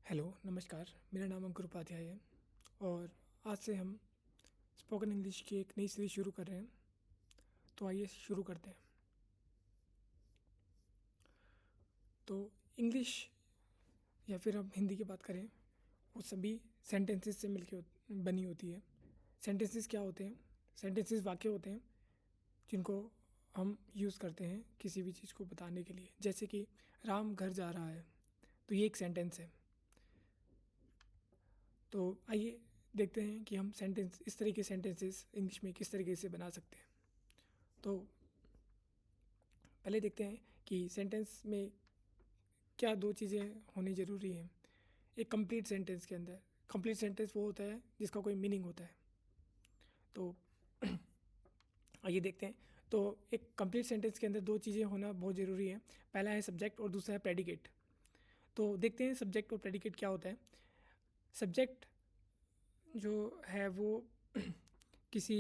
Hello, नमस्कार। मेरा नाम अंकुर उपाध्याय है और आज से हम स्पोकन इंग्लिश की एक नई सीरीज़ शुरू कर रहे हैं। तो आइए शुरू करते हैं। तो इंग्लिश या फिर हम हिंदी की बात करें, वो सभी सेंटेंसेस से मिलके बनी होती है। सेंटेंसेस क्या होते हैं? सेंटेंसेस वाक्य होते हैं जिनको हम यूज़ करते हैं किसी भी चीज़ को बताने के लिए। जैसे कि राम घर जा रहा है, तो ये एक सेंटेंस है। तो आइए देखते हैं कि हम सेंटेंस इस तरह के सेंटेंसेस इंग्लिश में किस तरीके से बना सकते हैं। तो पहले देखते हैं कि सेंटेंस में क्या दो चीज़ें होनी ज़रूरी हैं। एक कंप्लीट सेंटेंस के अंदर, कंप्लीट सेंटेंस वो होता है जिसका कोई मीनिंग होता है। तो आइए देखते हैं। तो एक कंप्लीट सेंटेंस के अंदर दो चीज़ें होना बहुत ज़रूरी है। पहला है सब्जेक्ट और दूसरा है प्रेडिकेट। तो देखते हैं सब्जेक्ट और प्रेडिकेट क्या होता है। सब्जेक्ट जो है वो किसी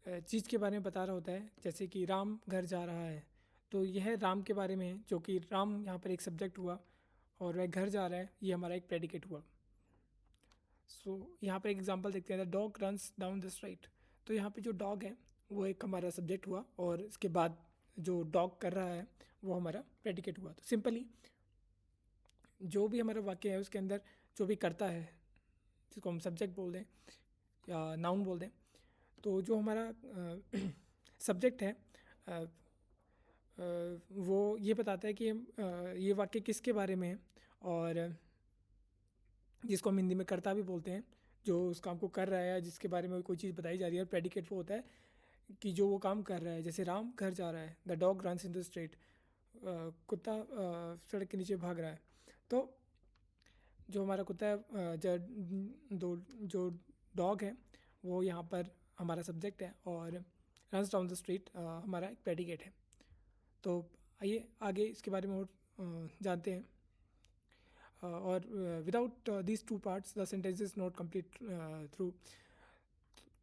चीज़ के बारे में बता रहा होता है। जैसे कि राम घर जा रहा है, तो यह राम के बारे में है, जो कि राम यहाँ पर एक सब्जेक्ट हुआ और वह घर जा रहा है, ये हमारा एक प्रेडिकेट हुआ। सो यहाँ पर एक एग्जांपल देखते हैं, the dog runs down the street. तो यहाँ पे जो डॉग है वो एक हमारा सब्जेक्ट हुआ और इसके बाद जो डॉग कर रहा है वो हमारा प्रेडिकेट हुआ। तो सिंपली जो भी हमारा वाक्य है उसके अंदर जो भी करता है, जिसको हम सब्जेक्ट बोल दें या नाउन बोल दें, तो जो हमारा सब्जेक्ट है अ, वो ये बताता है कि ये वाक्य किसके बारे में है। और जिसको हम हिंदी में कर्ता भी बोलते हैं, जो उस काम को कर रहा है या जिसके बारे में कोई चीज़ बताई जा रही है। और प्रेडिकेट वो होता है कि जो वो काम कर रहा है। जैसे राम घर जा रहा है, the dog runs in the street, कुत्ता सड़क के नीचे भाग रहा है। तो जो हमारा कुत्ता है, जो डॉग है, वो यहाँ पर हमारा सब्जेक्ट है और रन्स डाउन द स्ट्रीट हमारा एक प्रेडिकेट है। तो आइए आगे इसके बारे में और जानते हैं। और without these two parts the sentence is not complete through.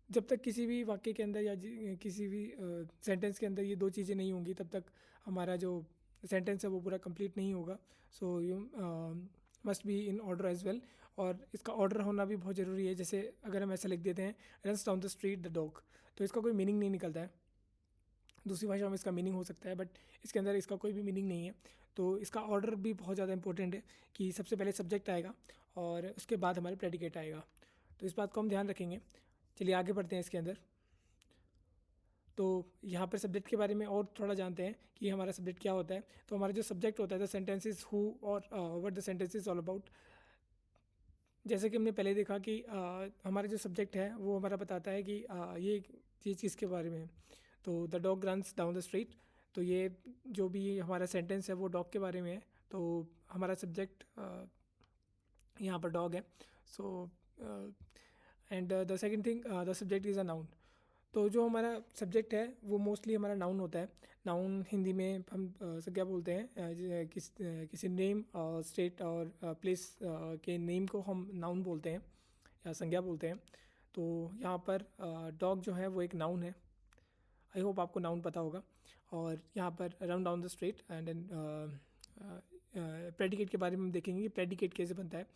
जब तक किसी भी वाक्य के अंदर या किसी भी सेंटेंस के अंदर ये दो चीज़ें नहीं होंगी, तब तक हमारा जो सेंटेंस है वो पूरा कंप्लीट नहीं होगा। So you must be in order as well. और इसका ऑर्डर होना भी बहुत ज़रूरी है। जैसे अगर हम ऐसा लिख देते हैं, runs down the street the dog, तो इसका कोई मीनिंग नहीं निकलता है। दूसरी भाषा में इसका मीनिंग हो सकता है, बट इसके अंदर इसका कोई भी मीनिंग नहीं है। तो इसका ऑर्डर भी बहुत ज़्यादा इंपॉर्टेंट है कि सबसे पहले सब्जेक्ट आएगा और उसके बाद हमारे प्रेडिकेट आएगा। तो इस बात को हम ध्यान रखेंगे। चलिए आगे बढ़ते हैं इसके अंदर। तो यहाँ पर सब्जेक्ट के बारे में और थोड़ा जानते हैं कि हमारा सब्जेक्ट क्या होता है। तो हमारा जो सब्जेक्ट होता है, द सेंटेंसेस हु और what the sentence is all about. जैसे कि हमने पहले देखा कि हमारा जो सब्जेक्ट है वो हमारा बताता है कि ये चीज़ किसके बारे में है। तो the dog runs down the street, तो ये जो भी हमारा सेंटेंस है वो डॉग के बारे में है। तो हमारा सब्जेक्ट यहाँ पर डॉग है। So and the second thing, the subject is a noun. तो जो हमारा सब्जेक्ट है वो मोस्टली हमारा नाउन होता है। नाउन हिंदी में हम क्या बोलते हैं, किसी नेम, स्टेट और प्लेस के नेम को हम नाउन बोलते हैं या संज्ञा बोलते हैं। तो यहाँ पर डॉग जो है वो एक नाउन है। आई होप आपको नाउन पता होगा। और यहाँ पर run down the street and then predicate के बारे में हम देखेंगे कि प्रेडिकेट कैसे बनता है।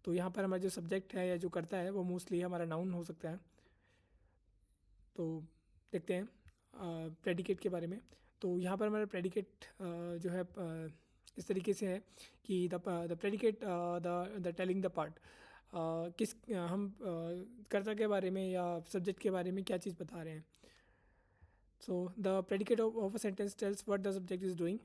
तो यहाँ पर हमारा जो सब्जेक्ट है या जो करता है वो मोस्टली हमारा नाउन हो सकता है। तो देखते हैं प्रेडिकेट के बारे में। तो यहाँ पर हमारा प्रेडिकेट जो है इस तरीके से है कि the predicate the telling the part, किस हम कर्ता के बारे में या सब्जेक्ट के बारे में क्या चीज़ बता रहे हैं। So the predicate of a sentence tells what the subject is doing.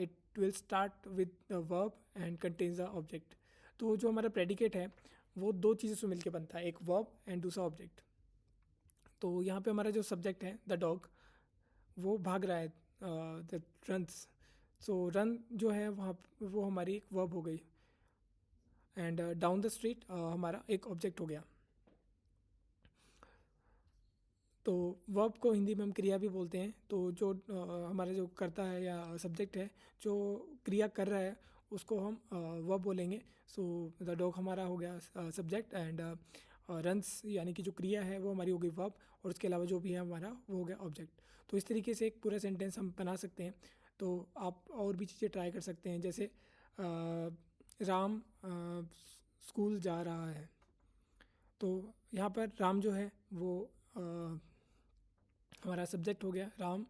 It will start with the verb and contains the object. तो जो हमारा प्रेडिकेट है वो दो चीज़ों से मिलकर बनता है, एक वर्ब एंड दूसरा ऑब्जेक्ट। तो यहाँ पे हमारा जो सब्जेक्ट है द डॉग, वो भाग रहा है, द रन्स। सो रन जो है वहाँ वो हमारी एक वर्ब हो गई एंड डाउन द स्ट्रीट हमारा एक ऑब्जेक्ट हो गया। तो वर्ब को हिंदी में हम क्रिया भी बोलते हैं। तो जो हमारा जो करता है या सब्जेक्ट है, जो क्रिया कर रहा है, उसको हम वर्ब बोलेंगे। सो द डॉग हमारा हो गया सब्जेक्ट एंड रन्स यानी कि जो क्रिया है वो हमारी हो गई वर्ब, और उसके अलावा जो भी है हमारा वो हो गया ऑब्जेक्ट। तो इस तरीके से एक पूरा सेंटेंस हम बना सकते हैं। तो आप और भी चीज़ें ट्राई कर सकते हैं। जैसे राम स्कूल जा रहा है। तो यहाँ पर राम जो है वो हमारा सब्जेक्ट हो गया। राम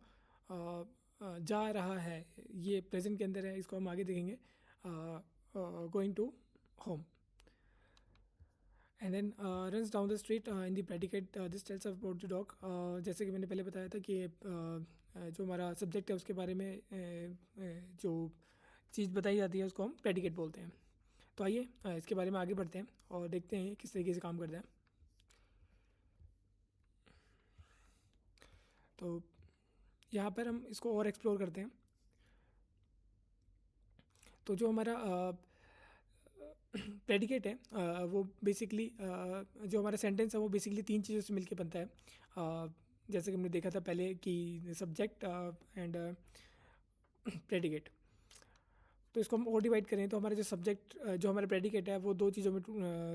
जा रहा है, ये प्रेजेंट के अंदर है, इसको हम आगे देखेंगे। Going to home. And then runs down the street in the predicate this tells about the dog. जैसे कि मैंने पहले बताया था कि जो हमारा सब्जेक्ट है उसके बारे में जो चीज़ बताई जाती है उसको हम प्रेडिकेट बोलते हैं। तो आइए इसके बारे में आगे बढ़ते हैं और देखते हैं किस तरीके से काम करता है। तो यहाँ पर हम इसको और एक्सप्लोर करते हैं। तो जो हमारा प्रेडिकेट है वो बेसिकली जो हमारा सेंटेंस है वो बेसिकली 3 चीज़ों से मिलके बनता है। जैसे कि हमने देखा था पहले कि सब्जेक्ट एंड प्रेडिकेट। तो इसको हम और डिवाइड करें तो हमारा जो सब्जेक्ट जो हमारा प्रेडिकेट है वो 2 चीज़ों में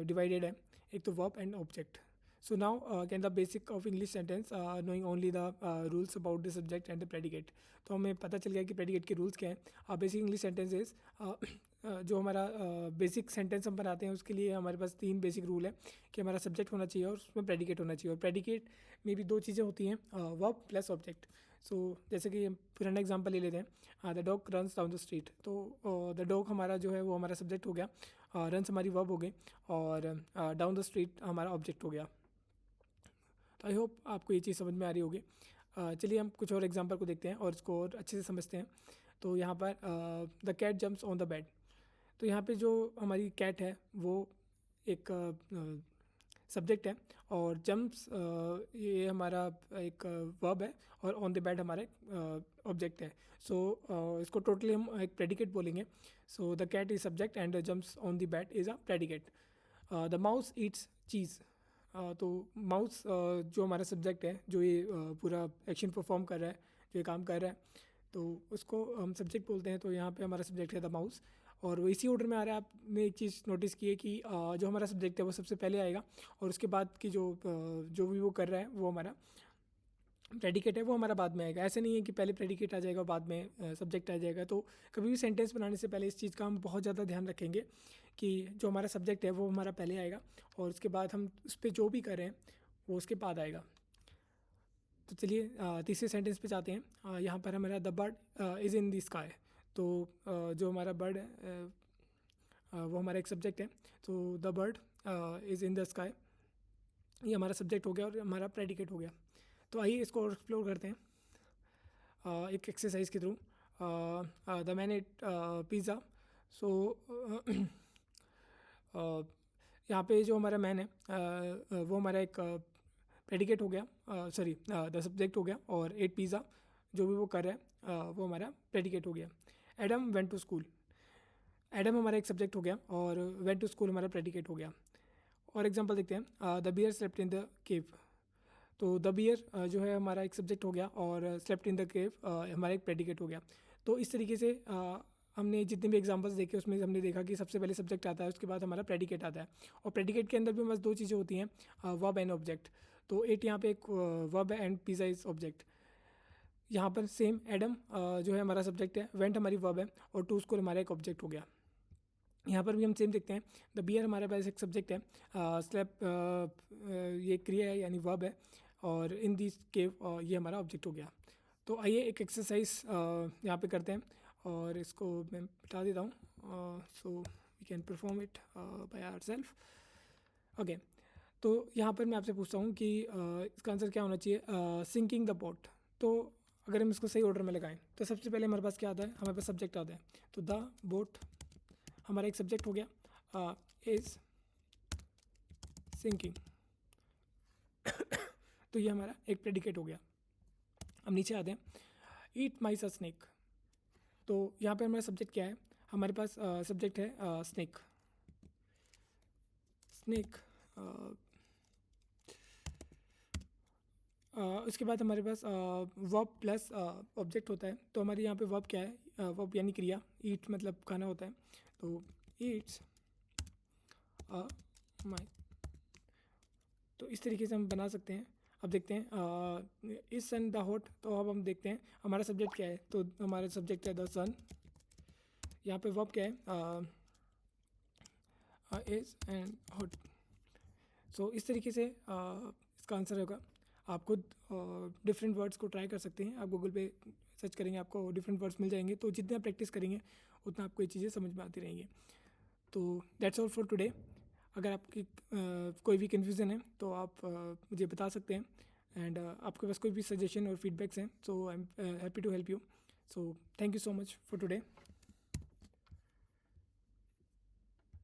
डिवाइडेड है, एक तो verb and object. So now can the basic of English sentence knowing only the rules about the subject and the predicate। तो हमें पता चल गया कि predicate के rules क्या हैं। बेसिक इंग्लिश सेंटेंसेस जो हमारा बेसिक सेंटेंस हम बनाते हैं उसके लिए हमारे पास 3 बेसिक रूल है कि हमारा सब्जेक्ट होना चाहिए और उसमें प्रेडिकेट होना चाहिए। और प्रेडिकेट में भी 2 चीज़ें होती हैं, वर्ब प्लस ऑब्जेक्ट। सो जैसे कि पुराना एग्जांपल ले लेते हैं, the dog runs down the street. तो द डॉग हमारा जो है वो हमारा सब्जेक्ट हो गया, रन्स हमारी वर्ब हो गई और डाउन द स्ट्रीट हमारा ऑब्जेक्ट हो गया। तो आई होप आपको ये चीज़ समझ में आ रही होगी। चलिए हम कुछ और एग्जांपल को देखते हैं और इसको और अच्छे से समझते हैं। तो यहाँ पर the cat jumps on the bed. तो यहाँ पे जो हमारी कैट है वो एक सब्जेक्ट है और जम्प्स ये हमारा एक वर्ब है और ऑन द बेड हमारा एक ऑब्जेक्ट है। सो इसको टोटली हम एक प्रेडिकेट बोलेंगे। So the cat is subject and jumps on the bed is a predicate. The mouse eats cheese. तो माउस जो हमारा सब्जेक्ट है, जो ये पूरा एक्शन परफॉर्म कर रहा है, जो ये काम कर रहा है, तो उसको हम सब्जेक्ट बोलते हैं। तो यहाँ पे हमारा सब्जेक्ट है द माउस और वो इसी ऑर्डर में आ रहा है। आपने एक चीज़ नोटिस की है कि जो हमारा सब्जेक्ट है वो सबसे पहले आएगा और उसके बाद की जो भी वो कर रहा है वो हमारा प्रेडिकेट है वो हमारा बाद में आएगा। ऐसे नहीं है कि पहले प्रेडिकेट आ जाएगा बाद में सब्जेक्ट आ जाएगा। तो कभी भी सेंटेंस बनाने से पहले इस चीज़ का हम बहुत ज़्यादा ध्यान रखेंगे कि जो हमारा सब्जेक्ट है वो हमारा पहले आएगा और उसके बाद हम उस पर जो भी करें वो उसके बाद आएगा। तो चलिए तीसरे सेंटेंस पे जाते हैं। यहाँ पर हमारा the bird is in the sky. तो जो हमारा बर्ड है वो हमारा एक सब्जेक्ट है। तो the bird is in the sky ये हमारा सब्जेक्ट हो गया और हमारा प्रेडिकेट हो गया। तो आइए इसको और एक्सप्लोर करते हैं एक एक्सरसाइज के through. The man ate pizza. So यहाँ पे जो हमारा मैन है वो हमारा एक प्रेडिकेट हो गया, सॉरी द सब्जेक्ट हो गया और एट पिज़्ज़ा जो भी वो कर रहा है वो हमारा प्रेडिकेट हो गया। Adam went to school. Adam हमारा एक सब्जेक्ट हो गया और वेंट टू स्कूल हमारा प्रेडिकेट हो गया। और एग्जांपल देखते हैं, the bear slept in the cave. तो द बियर जो है हमारा एक सब्जेक्ट हो गया और स्लेप्ट इन द केव हमारा एक प्रेडिकेट हो गया। तो इस तरीके से हमने जितने भी एग्जांपल्स देखे उसमें हमने देखा कि सबसे पहले सब्जेक्ट आता है, उसके बाद हमारा प्रेडिकेट आता है। और प्रेडिकेट के अंदर भी बस 2 चीज़ें होती हैं, वर्ब एंड ऑब्जेक्ट। तो एट यहाँ पे एक वर्ब है एंड पिज़्ज़ा इज ऑब्जेक्ट। यहाँ पर सेम एडम जो है हमारा सब्जेक्ट है, वेंट हमारी वर्ब है और टू स्कूल हमारा एक ऑब्जेक्ट हो गया। यहाँ पर भी हम सेम देखते हैं, द बियर हमारे पास एक सब्जेक्ट है, स्लेप ये क्रिया है यानी वर्ब है और इन दिस केव ये हमारा ऑब्जेक्ट हो गया। तो आइए एक एक्सरसाइज यहाँ पे करते हैं और इसको मैं बता देता हूँ। So we can perform it by ourselves. Okay, तो यहाँ पर मैं आपसे पूछता हूँ कि इसका आंसर क्या होना चाहिए, सिंकिंग द बोट। तो अगर हम इसको सही ऑर्डर में लगाएं तो सबसे पहले हमारे पास क्या आता है, हमारे पास सब्जेक्ट आता है। तो द बोट हमारा एक सब्जेक्ट हो गया, इज सिंकिंग। तो ये हमारा एक प्रेडिकेट हो गया। अब नीचे आते हैं, ईट माइस अ स्नेक। तो यहाँ पे हमारा सब्जेक्ट क्या है, हमारे पास सब्जेक्ट है स्नेक। स्नेक उसके बाद हमारे पास वर्ब प्लस ऑब्जेक्ट होता है। तो हमारे यहाँ पे वर्ब क्या है, वर्ब यानी क्रिया, ईट मतलब खाना होता है। तो ईट्स माई। तो इस तरीके से हम बना सकते हैं। अब देखते हैं इस सन द हॉट। तो अब हम देखते हैं हमारा सब्जेक्ट क्या है। तो हमारा सब्जेक्ट है द सन। यहाँ पे वर्ब क्या है, इज एंड हॉट। सो इस तरीके से इसका आंसर होगा। आप खुद डिफरेंट वर्ड्स को ट्राई कर सकते हैं। आप गूगल पे सर्च करेंगे, आपको डिफरेंट वर्ड्स मिल जाएंगे। तो जितना प्रैक्टिस करेंगे उतना आपको ये चीज़ें समझ में आती रहेंगी। तो दैट्स ऑल फॉर टुडे। अगर आपकी कोई भी कन्फ्यूज़न है तो आप मुझे बता सकते हैं। एंड आपके पास कोई भी सजेशन और फीडबैक्स हैं, so I am happy to help you. So thank you so much for today.